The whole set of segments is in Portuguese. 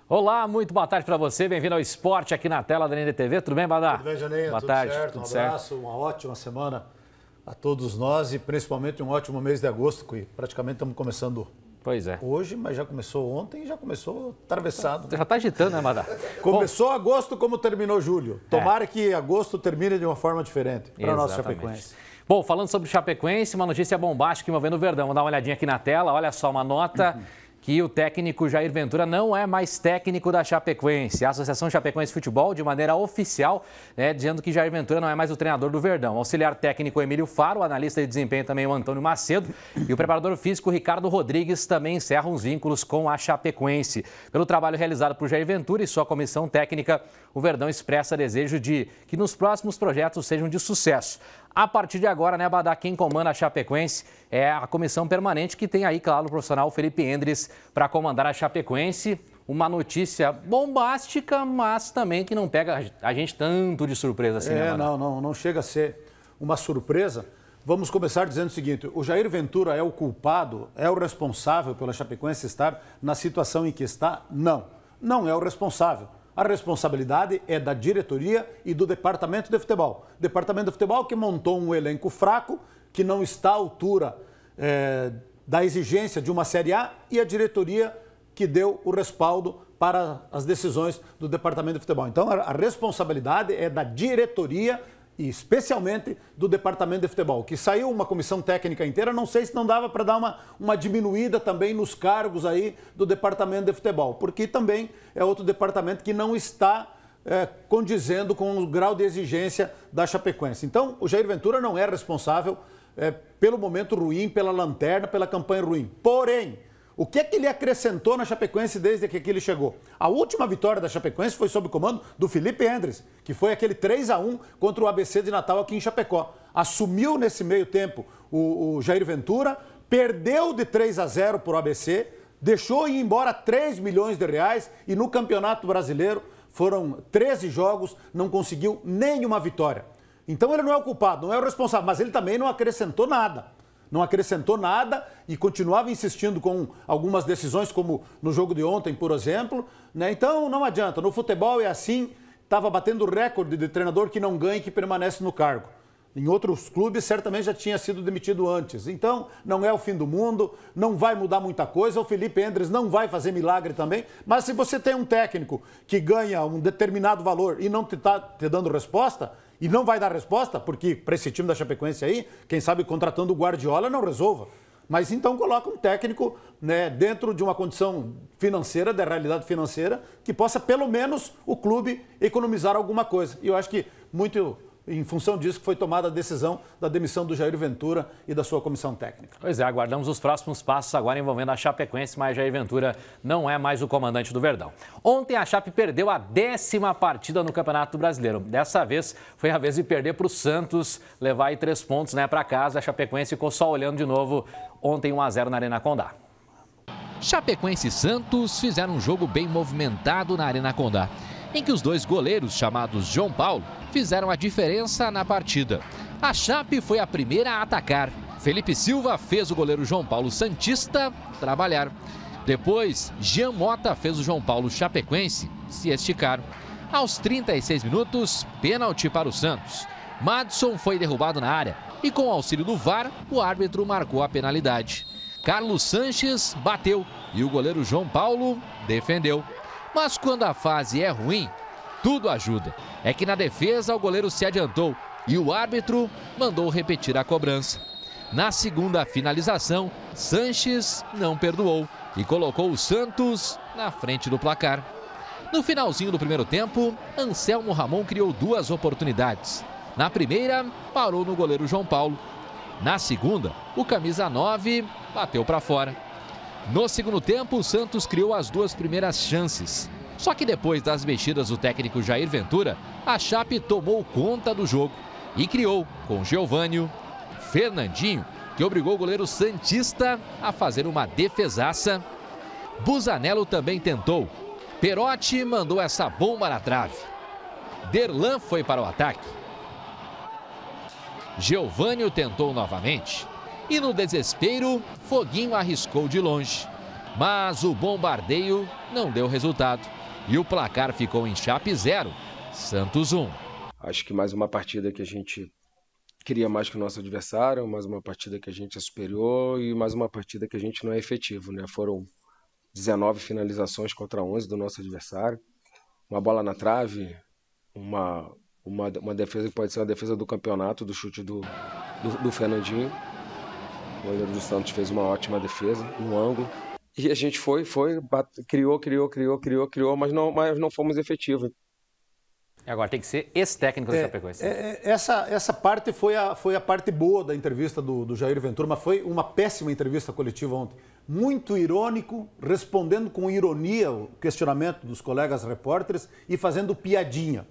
Olá, muito boa tarde para você. Bem-vindo ao Esporte aqui na tela da NDTV. Tudo bem, Badá? Tudo bem, Janeiro? Boa tudo tarde. Certo? Tudo Um abraço, uma ótima semana a todos nós e principalmente um ótimo mês de agosto, que praticamente estamos começando hoje, mas já começou ontem e já começou atravessado. Já está agitando, né, Badá? Começou agosto como terminou julho. Tomara que agosto termine de uma forma diferente para o nosso Chapecoense. Bom, falando sobre o Chapecoense, uma notícia bombástica envolvendo o Verdão. Vamos dar uma olhadinha aqui na tela. Olha só, uma nota que o técnico Jair Ventura não é mais técnico da Chapecoense. A Associação Chapecoense Futebol, de maneira oficial, dizendo que Jair Ventura não é mais o treinador do Verdão. O auxiliar técnico Emílio Faro, o analista de desempenho também o Antônio Macedo e o preparador físico Ricardo Rodrigues também encerram os vínculos com a Chapecoense. Pelo trabalho realizado por Jair Ventura e sua comissão técnica, o Verdão expressa desejo de que nos próximos projetos sejam de sucesso. A partir de agora, né, Badá, quem comanda a Chapecoense é a comissão permanente, que tem aí, claro, o profissional Felipe Endres para comandar a Chapecoense. Uma notícia bombástica, mas também que não pega a gente tanto de surpresa assim, né, Badá? Não chega a ser uma surpresa. Vamos começar dizendo o seguinte: o Jair Ventura é o culpado, é o responsável pela Chapecoense estar na situação em que está? Não é o responsável. A responsabilidade é da diretoria e do departamento de futebol. Departamento de futebol que montou um elenco fraco, que não está à altura da exigência de uma Série A, e a diretoria que deu o respaldo para as decisões do departamento de futebol. Então, a responsabilidade é da diretoria e especialmente do departamento de futebol, que saiu uma comissão técnica inteira. Não sei se não dava para dar uma diminuída também nos cargos aí do departamento de futebol, porque também é outro departamento que não está condizendo com o grau de exigência da Chapecoense. Então, o Jair Ventura não é responsável pelo momento ruim, pela lanterna, pela campanha ruim. Porém, o que é que ele acrescentou na Chapecoense desde que ele chegou? A última vitória da Chapecoense foi sob o comando do Felipe Endres, que foi aquele 3-1 contra o ABC de Natal aqui em Chapecó. Assumiu nesse meio tempo o Jair Ventura, perdeu de 3-0 para o ABC, deixou ir embora 3 milhões de reais e no Campeonato Brasileiro foram 13 jogos, não conseguiu nenhuma vitória. Então ele não é o culpado, não é o responsável, mas ele também não acrescentou nada. Não acrescentou nada e continuava insistindo com algumas decisões, como no jogo de ontem, por exemplo. Então, não adianta. No futebol é assim, estava batendo recorde de treinador que não ganha e que permanece no cargo. Em outros clubes, certamente já tinha sido demitido antes. Então, não é o fim do mundo, não vai mudar muita coisa. O Felipe Endres não vai fazer milagre também. Mas se você tem um técnico que ganha um determinado valor e não está te dando resposta, e não vai dar resposta, porque para esse time da Chapecoense aí, quem sabe contratando o Guardiola não resolva. Mas então coloca um técnico dentro de uma condição financeira, da realidade financeira, que possa pelo menos o clube economizar alguma coisa. E eu acho que muito em função disso que foi tomada a decisão da demissão do Jair Ventura e da sua comissão técnica. Pois é, aguardamos os próximos passos agora envolvendo a Chapecoense, mas Jair Ventura não é mais o comandante do Verdão. Ontem a Chape perdeu a 10ª partida no Campeonato Brasileiro. Dessa vez foi a vez de perder para o Santos, levar aí 3 pontos para casa. A Chapecoense ficou só olhando de novo ontem 1-0 na Arena Condá. Chapecoense e Santos fizeram um jogo bem movimentado na Arena Condá, em que os dois goleiros, chamados João Paulo, fizeram a diferença na partida. A Chape foi a primeira a atacar. Felipe Silva fez o goleiro João Paulo Santista trabalhar. Depois, Jean Mota fez o João Paulo Chapecoense se esticar. Aos 36 minutos, pênalti para o Santos. Madson foi derrubado na área e, com o auxílio do VAR, o árbitro marcou a penalidade. Carlos Sanches bateu e o goleiro João Paulo defendeu. Mas quando a fase é ruim, tudo ajuda. É que na defesa o goleiro se adiantou e o árbitro mandou repetir a cobrança. Na segunda finalização, Sanches não perdoou e colocou o Santos na frente do placar. No finalzinho do primeiro tempo, Anselmo Ramon criou 2 oportunidades. Na primeira, parou no goleiro João Paulo. Na segunda, o camisa 9 bateu para fora. No segundo tempo, o Santos criou as 2 primeiras chances. Só que depois das mexidas do técnico Jair Ventura, a Chape tomou conta do jogo e criou com Geovânio, Fernandinho, que obrigou o goleiro Santista a fazer uma defesaça. Busanello também tentou. Perotti mandou essa bomba na trave. Derlan foi para o ataque. Geovânio tentou novamente. E no desespero, Foguinho arriscou de longe. Mas o bombardeio não deu resultado. E o placar ficou em Chape 0, Santos 1. Acho que mais uma partida que a gente queria mais que o nosso adversário, mais uma partida que a gente é superior e mais uma partida que a gente não é efetivo, né? Foram 19 finalizações contra 11 do nosso adversário. Uma bola na trave, uma defesa que pode ser uma defesa do campeonato, do chute do Fernandinho. O goleiro do Santos fez uma ótima defesa, no ângulo. E a gente criou, mas não fomos efetivos. E agora tem que ser esse técnico da Chapecoense. Essa parte foi a parte boa da entrevista do Jair Ventura, mas foi uma péssima entrevista coletiva ontem. Muito irônico, respondendo com ironia o questionamento dos colegas repórteres e fazendo piadinha.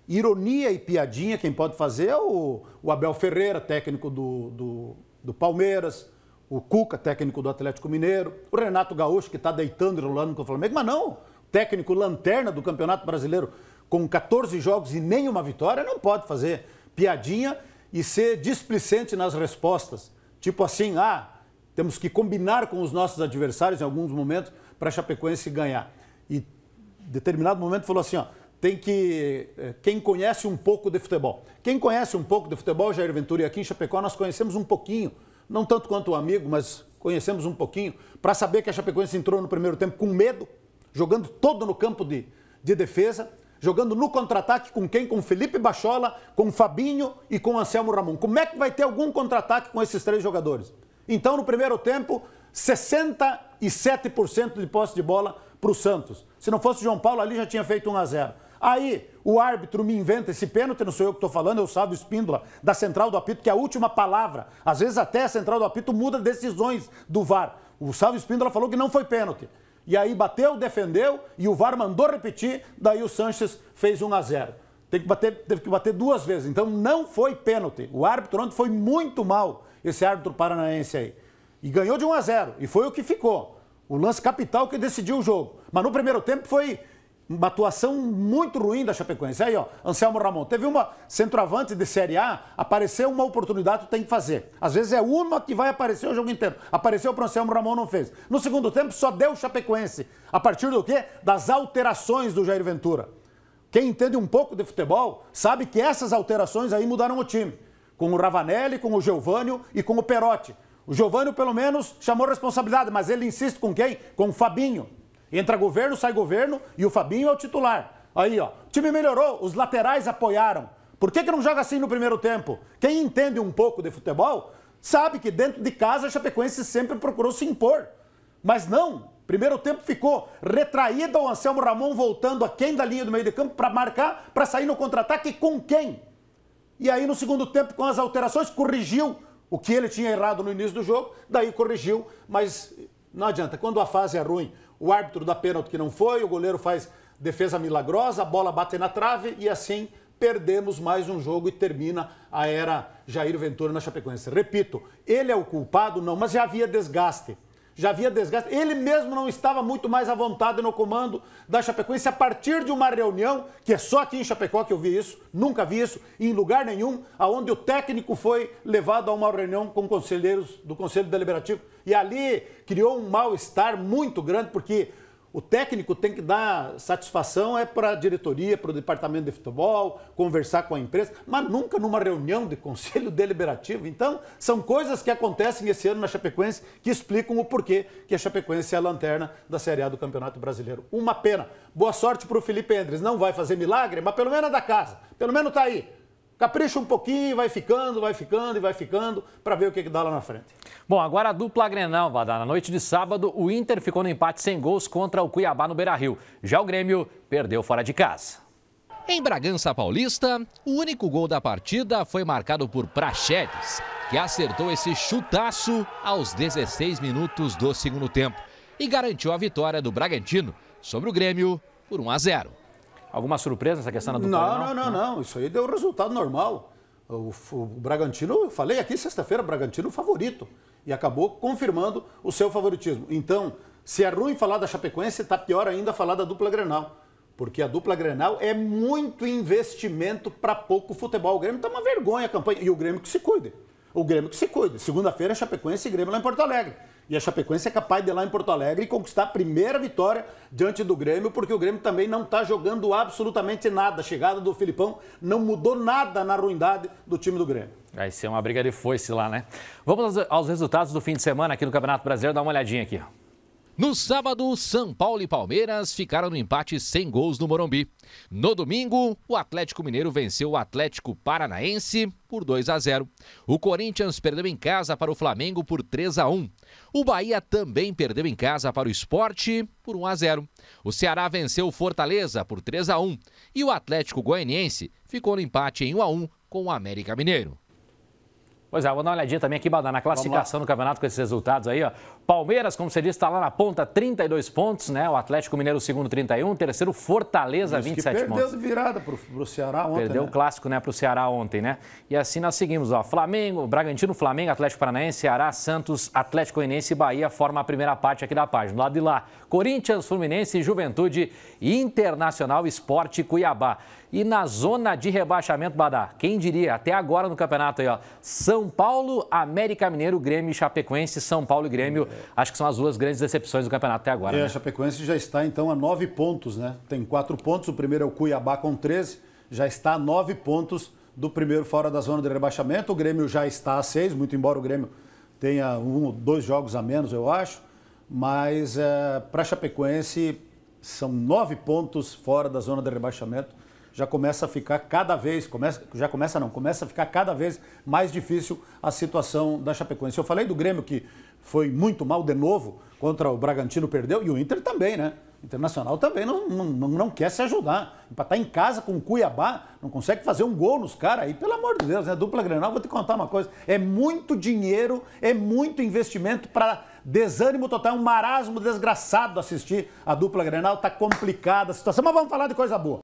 Ironia e piadinha, quem pode fazer é o Abel Ferreira, técnico do Palmeiras, o Cuca, técnico do Atlético Mineiro, o Renato Gaúcho, que está deitando e rolando com o Flamengo, mas não, técnico lanterna do Campeonato Brasileiro, com 14 jogos e nenhuma vitória, não pode fazer piadinha e ser displicente nas respostas. Tipo assim, temos que combinar com os nossos adversários em alguns momentos para a Chapecoense ganhar. E em determinado momento falou assim, quem conhece um pouco de futebol. Quem conhece um pouco de futebol, Jair Ventura, e aqui em Chapecó nós conhecemos um pouquinho, não tanto quanto o amigo, mas conhecemos um pouquinho, para saber que a Chapecoense entrou no primeiro tempo com medo, jogando todo no campo de defesa, jogando no contra-ataque com quem? Com Felipe Bachola, com Fabinho e com Anselmo Ramon. Como é que vai ter algum contra-ataque com esses três jogadores? Então, no primeiro tempo, 67% de posse de bola para o Santos. Se não fosse o João Paulo, ali já tinha feito 1-0. Aí, o árbitro me inventa esse pênalti, não sou eu que estou falando, é o Sávio Espíndola, da Central do Apito, que é a última palavra. Às vezes até a Central do Apito muda decisões do VAR. O Sávio Espíndola falou que não foi pênalti. E aí bateu, defendeu, e o VAR mandou repetir, daí o Sanches fez 1-0. Teve que bater duas vezes, então não foi pênalti. O árbitro ontem foi muito mal, esse árbitro paranaense aí. E ganhou de 1-0, e foi o que ficou. O lance capital que decidiu o jogo. Mas no primeiro tempo foi uma atuação muito ruim da Chapecoense. Aí, Anselmo Ramon, teve uma centroavante de Série A, apareceu uma oportunidade, tu tem que fazer. Às vezes é uma que vai aparecer o jogo inteiro. Apareceu para o Anselmo Ramon, não fez. No segundo tempo só deu o Chapecoense. A partir do quê? Das alterações do Jair Ventura. Quem entende um pouco de futebol sabe que essas alterações aí mudaram o time. Com o Ravanelli, com o Geovânio e com o Perotti. O Geovânio, pelo menos, chamou responsabilidade, mas ele insiste com quem? Com o Fabinho. Entra governo, sai governo e o Fabinho é o titular. Aí, o time melhorou, os laterais apoiaram. Por que não joga assim no primeiro tempo? Quem entende um pouco de futebol sabe que dentro de casa a Chapecoense sempre procurou se impor. Mas não, primeiro tempo ficou retraído, o Anselmo Ramon voltando a quem da linha do meio de campo para marcar, para sair no contra-ataque com quem? E aí no segundo tempo, com as alterações, corrigiu o que ele tinha errado no início do jogo, daí corrigiu, mas não adianta, quando a fase é ruim, o árbitro dá pênalti que não foi, o goleiro faz defesa milagrosa, a bola bate na trave e assim perdemos mais um jogo e termina a era Jair Ventura na Chapecoense. Repito, ele é o culpado? Não, mas já havia desgaste. Ele mesmo não estava muito mais à vontade no comando da Chapecoense a partir de uma reunião, que é só aqui em Chapecó que eu vi isso, nunca vi isso em lugar nenhum, aonde o técnico foi levado a uma reunião com conselheiros do Conselho Deliberativo e ali criou um mal-estar muito grande, porque o técnico tem que dar satisfação para a diretoria, para o departamento de futebol, conversar com a empresa, mas nunca numa reunião de conselho deliberativo. Então, são coisas que acontecem esse ano na Chapecoense que explicam o porquê que a Chapecoense é a lanterna da Série A do Campeonato Brasileiro. Uma pena. Boa sorte para o Felipe Endres. Não vai fazer milagre, mas pelo menos é da casa. Pelo menos está aí. Capricha um pouquinho, vai ficando, para ver o que dá lá na frente. Bom, agora a dupla Grenal, Vadá. Na noite de sábado, o Inter ficou no empate sem gols contra o Cuiabá no Beira-Rio. Já o Grêmio perdeu fora de casa. Em Bragança Paulista, o único gol da partida foi marcado por Praxedes, que acertou esse chutaço aos 16 minutos do segundo tempo e garantiu a vitória do Bragantino sobre o Grêmio por 1-0. Alguma surpresa nessa questão da dupla? Não. Isso aí deu resultado normal. O Bragantino, eu falei aqui sexta-feira, Bragantino favorito. E acabou confirmando o seu favoritismo. Então, se é ruim falar da Chapecoense, está pior ainda falar da dupla Grenal. Porque a dupla Grenal é muito investimento para pouco futebol. O Grêmio está uma vergonha a campanha. E o Grêmio que se cuide. O Grêmio que se cuide. Segunda-feira, Chapecoense e Grêmio lá em Porto Alegre. E a Chapecoense é capaz de ir lá em Porto Alegre e conquistar a primeira vitória diante do Grêmio, porque o Grêmio também não está jogando absolutamente nada. A chegada do Filipão não mudou nada na ruindade do time do Grêmio. Vai ser uma briga de foice lá, né? Vamos aos resultados do fim de semana aqui no Campeonato Brasileiro. Dá uma olhadinha aqui, ó. No sábado, São Paulo e Palmeiras ficaram no empate sem gols no Morumbi. No domingo, o Atlético Mineiro venceu o Atlético Paranaense por 2-0. O Corinthians perdeu em casa para o Flamengo por 3-1. O Bahia também perdeu em casa para o Sport por 1-0. O Ceará venceu o Fortaleza por 3-1. E o Atlético Goianiense ficou no empate em 1-1 com o América Mineiro. Pois é, vou dar uma olhadinha também aqui, Badá, na classificação do campeonato com esses resultados aí, ó. Palmeiras, como você disse, está lá na ponta, 32 pontos, né? O Atlético Mineiro, segundo, 31. Terceiro, Fortaleza, 27 pontos. Perdeu de virada pro Ceará ontem, Perdeu, né? O clássico, né, pro Ceará ontem, né? E assim nós seguimos, ó. Flamengo, Bragantino, Flamengo, Atlético Paranaense, Ceará, Santos, Atlético Goianiense e Bahia formam a primeira parte aqui da página. Do lado de lá, Corinthians, Fluminense, Juventude, Internacional, Sport e Cuiabá. E na zona de rebaixamento, Badá, quem diria, até agora no campeonato aí, ó, São Paulo, América Mineiro, Grêmio e Chapecoense, São Paulo e Grêmio, acho que são as duas grandes decepções do campeonato até agora. Né? A Chapecoense já está, então, a 9 pontos, né? Tem 4 pontos, o primeiro é o Cuiabá com 13, já está a 9 pontos do primeiro fora da zona de rebaixamento, o Grêmio já está a 6, muito embora o Grêmio tenha 1 ou 2 jogos a menos, eu acho, mas para a Chapecoense são 9 pontos fora da zona de rebaixamento. Já começa a ficar cada vez, começa a ficar cada vez mais difícil a situação da Chapecoense. Eu falei do Grêmio que foi muito mal de novo, contra o Bragantino perdeu, e o Inter também, né? O Internacional também não quer se ajudar. Empatar em casa com o Cuiabá, não consegue fazer um gol nos caras aí, pelo amor de Deus, né? Dupla Grenal, vou te contar uma coisa, é muito dinheiro, é muito investimento para desânimo total, um marasmo desgraçado assistir a Dupla Grenal, tá complicada a situação, mas vamos falar de coisa boa.